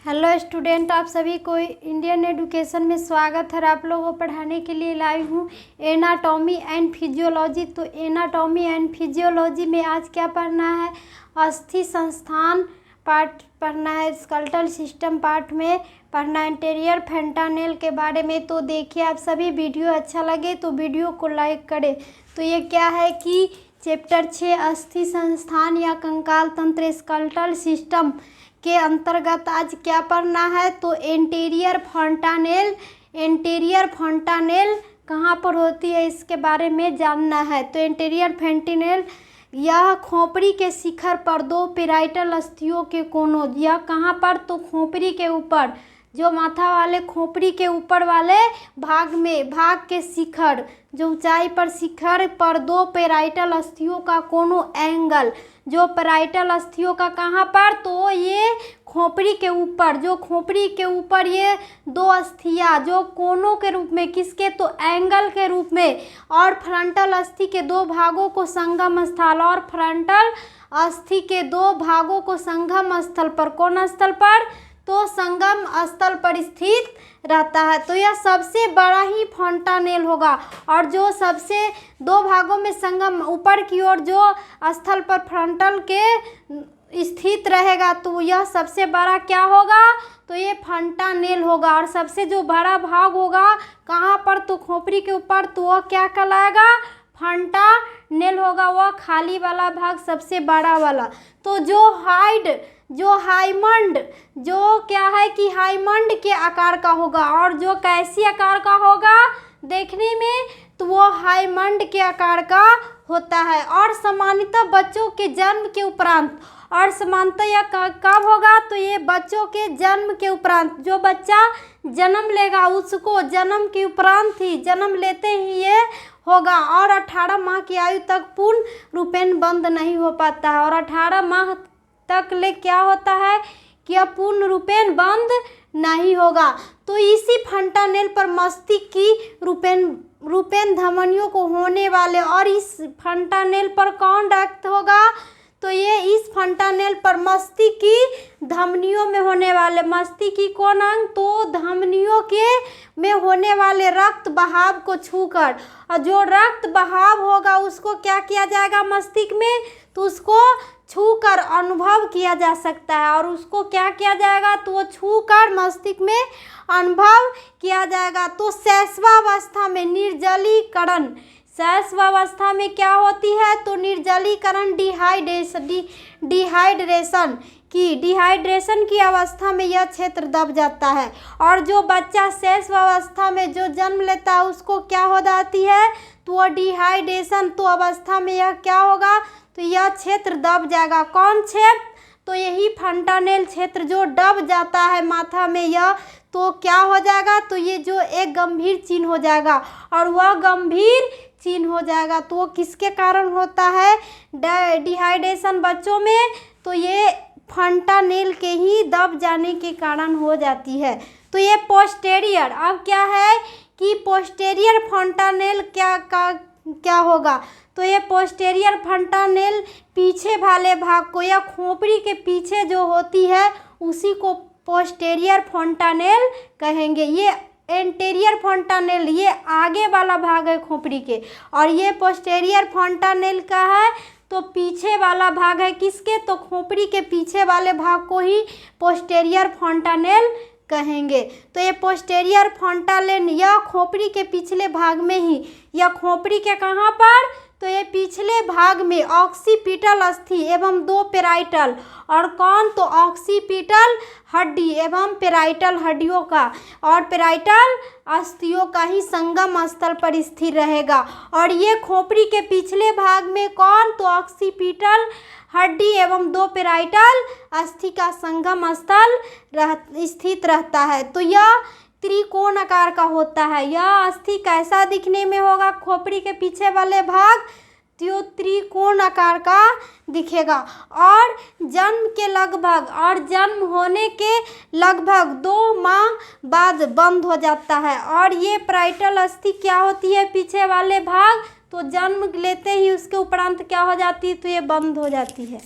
Hello student, आप सभी को इंडियन एजुकेशन में स्वागत है। आप लोगों को पढ़ाने के लिए लाई हूँ एनाटॉमी एंड फिजियोलॉजी। तो एनाटॉमी एंड फिजियोलॉजी में आज क्या पढ़ना है? अस्थि संस्थान पार्ट पढ़ना है, स्केलेटल सिस्टम पार्ट में पढ़ना है, एंटीरियर फंटानेल के बारे में। तो देखिए, आप सभी वीडियो अच्छा लगे तो वीडियो को लाइक करें। तो ये क्या है कि चैप्टर 6 अस्थि संस्थान या कंकाल तंत्र स्केलेटल सिस्टम के अंतर्गत आज क्या पढ़ना है? तो एंटीरियर फंटानेल कहाँ पर होती है इसके बारे में जानना है। तो एंटीरियर फंटानेल यह खोपड़ी के शिखर पर दो पेराइटल अस्थियों के कोनों, यह कहाँ पर? तो खोपड़ी के ऊपर, जो माथा वाले खोपड़ी के ऊपर वाले भाग के शिखर, जो ऊंचाई पर शिखर पर दो पेराइटल अस्थियों का कोनों एंगल, जो पेराइटल अस्थियों का कहाँ पर? तो ये खोपड़ी के ऊपर, जो खोपड़ी के ऊपर ये दो अस्थियाँ जो कोनों के रूप में, किसके? तो एंगल के रूप में, और फ्रंटल अस्थि के दो भागों को संगम स्थल, और फ्रंटल अस्थि के दो भागों को संगम स्थल पर, कौन स्थल पर? तो संगम स्थल पर स्थित रहता है। तो यह सबसे बड़ा ही फंटानेल होगा, और जो सबसे दो भागों में संगम ऊपर की ओर जो स्थल पर फ्रंटल के स्थित रहेगा, तो यह सबसे बड़ा क्या होगा? तो ये फंटानेल होगा। और सबसे जो बड़ा भाग होगा कहाँ पर? तो खोपड़ी के ऊपर, तो वह क्या कहलाएगा? फंटानेल होगा, वह खाली वाला भाग सबसे बड़ा वाला। तो जो हाइमंड, जो क्या है कि हाइमंड के आकार का होगा, और जो कैसी आकार का होगा देखने में? तो वो हाइमंड के आकार का होता है। और सामान्यतः बच्चों के जन्म के उपरांत, और सामान्यतः यह कब होगा? तो ये बच्चों के जन्म के उपरांत, जो बच्चा जन्म लेगा उसको जन्म के उपरांत ही, जन्म लेते ही ये होगा। और 18 माह की आयु तक पूर्ण रूपेण बंद नहीं हो पाता है, और 18 माह तक ले क्या होता है कि यह पूर्ण रूपेण बंद नहीं होगा। तो इसी फंटानेल पर मस्तिष्क की रूपेण धमनियों को होने वाले, और इस फंटानेल पर कौन रक्त होगा? तो ये इस फंटानेल पर मस्तिष्क की धमनियों में होने वाले, मस्तिष्क की कौन अंग? तो धमनियों के में होने वाले रक्त बहाव को छूकर, और जो रक्त बहाव होगा उसको क्या किया जाएगा मस्तिष्क में? तो उसको छूकर अनुभव किया जा सकता है, और उसको क्या किया जाएगा? तो वो छूकर मस्तिष्क में अनुभव किया जाएगा। तो शैशवावस्था में निर्जलीकरण, शैशवावस्था में क्या होती है? तो निर्जलीकरण, डिहाइड्रेशन की अवस्था में यह क्षेत्र दब जाता है। और जो बच्चा शैशवावस्था में जो जन्म लेता है उसको क्या हो जाती है? तो वो डिहाइड्रेशन, तो अवस्था में यह क्या होगा? तो यह क्षेत्र दब जाएगा। कौन क्षेत्र? तो यही फंटानेल क्षेत्र जो दब जाता है माथा में, यह तो क्या हो जाएगा? तो ये जो एक गंभीर चिन्ह हो जाएगा, और वह गंभीर चिन्ह हो जाएगा। तो वो किसके कारण होता है डिहाइड्रेशन बच्चों में? तो ये फंटानेल के ही दब जाने के कारण हो जाती है। तो ये पोस्टेरियर, अब क्या है कि पोस्टेरियर फंटानेल क्या होगा? तो ये पोस्टेरियर फंटानेल पीछे वाले भाग को, या खोपड़ी के पीछे जो होती है उसी को पोस्टेरियर फंटानेल कहेंगे। ये एंटीरियर फंटानेल ये आगे वाला भाग है खोपड़ी के, और ये पोस्टेरियर फंटानेल का है तो पीछे वाला भाग है किसके? तो खोपड़ी के पीछे वाले भाग को ही पोस्टेरियर फंटानेल कहेंगे। तो ये पोस्टेरियर फंटानेल यह खोपड़ी के पिछले भाग में ही, यह खोपड़ी के कहाँ पर? तो ये पिछले भाग में ऑक्सीपिटल अस्थि एवं दो पेराइटल, और कौन? तो ऑक्सीपिटल हड्डी एवं पेराइटल हड्डियों का, और पेराइटल अस्थियों का ही संगम स्थल पर स्थिर रहेगा। और ये खोपड़ी के पिछले भाग में कौन? तो ऑक्सीपिटल हड्डी एवं दो पेराइटल अस्थि का संगम स्थल स्थित रहता है। तो यह त्रिकोण आकार का होता है। यह अस्थि कैसा दिखने में होगा? खोपड़ी के पीछे वाले भाग तो त्रिकोण आकार का दिखेगा, और जन्म होने के लगभग 2 माह बाद बंद हो जाता है। और ये पेराइटल अस्थि क्या होती है? पीछे वाले भाग, तो जन्म लेते ही उसके उपरांत क्या हो जाती है? तो ये बंद हो जाती है।